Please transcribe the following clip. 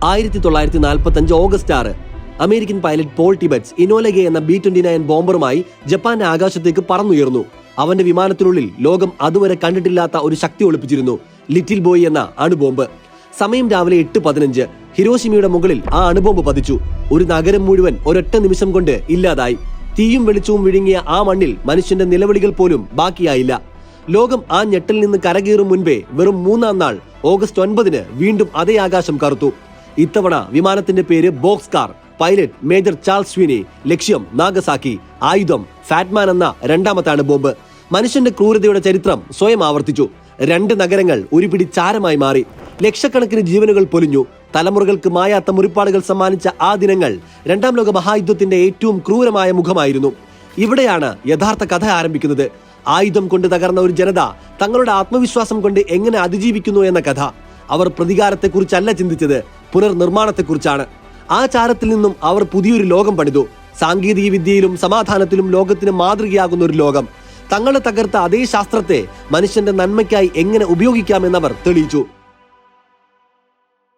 1945 August 6 American pilot Paul Tibbets Enola Gay എന്ന B-29 ബോംബറുമായി ജപ്പാന്റെ ആകാശത്തേക്ക് പറന്നുയർന്നു. അവന്റെ വിമാനത്തിനുള്ളിൽ ലോകം അതുവരെ കണ്ടിട്ടില്ലാത്ത ഒരു ശക്തി ഒളിപ്പിച്ചിരുന്നു, ലിറ്റിൽ ബോയ് എന്ന അണുബോംബ്. സമയം രാവിലെ 8:15. ഹിരോഷിമയുടെ മുകളിൽ ആ അണുബോംബ് പതിച്ചു. ഒരു നഗരം മുഴുവൻ ഒരൊറ്റ നിമിഷം കൊണ്ട് ഇല്ലാതായി. തീയും വെളിച്ചവും വിഴുങ്ങിയ ആ മണ്ണിൽ മനുഷ്യന്റെ നിലവിളികൾ പോലും ബാക്കിയായില്ല. ലോകം ആ ഞെട്ടിൽ നിന്ന് കരകയറും മുൻപേ വെറും 3-ാം നാൾ ഓഗസ്റ്റ് 9 വീണ്ടും അതേ ആകാശം കറുത്തു. ഇത്തവണ വിമാനത്തിന്റെ പേര് box car. Pilot major Charles Sweeney. ലക്ഷ്യം നാഗസാക്കി. ആയുധം ഫാറ്റ്മാൻ എന്ന രണ്ടാമത്തെ അണുബോംബ്. മനുഷ്യന്റെ ക്രൂരതയുടെ ചരിത്രം സ്വയം ആവർത്തിച്ചു. 2 നഗരങ്ങൾ ഒരു പിടി ചാരമായി മാറി. ലക്ഷക്കണക്കിന് ജീവനുകൾ പൊലിഞ്ഞു. തലമുറകൾക്ക് മായാത്ത മുറിപ്പാടുകൾ സമ്മാനിച്ച ആ ദിനങ്ങൾ 2-ാം ലോക മഹായുദ്ധത്തിന്റെ ഏറ്റവും ക്രൂരമായ മുഖമായിരുന്നു. ഇവിടെയാണ് യഥാർത്ഥ കഥ ആരംഭിക്കുന്നത്. ആയുധം കൊണ്ട് തകർന്ന ഒരു ജനത തങ്ങളുടെ ആത്മവിശ്വാസം കൊണ്ട് എങ്ങനെ അതിജീവിക്കുന്നു എന്ന കഥ. അവർ പ്രതികാരത്തെക്കുറിച്ചല്ല ചിന്തിച്ചത്, പുനർനിർമ്മാണത്തെക്കുറിച്ചാണ്. ആ ചാരത്തിൽ നിന്നും അവർ പുതിയൊരു ലോകം പണിതു. സാങ്കേതിക വിദ്യയിലും സമാധാനത്തിലും ലോകത്തിന് മാതൃകയാകുന്ന ഒരു ലോകം. തങ്ങളെ തകർത്ത അതേ ശാസ്ത്രത്തെ മനുഷ്യന്റെ നന്മയ്ക്കായി എങ്ങനെ ഉപയോഗിക്കാമെന്നവർ തെളിയിച്ചു.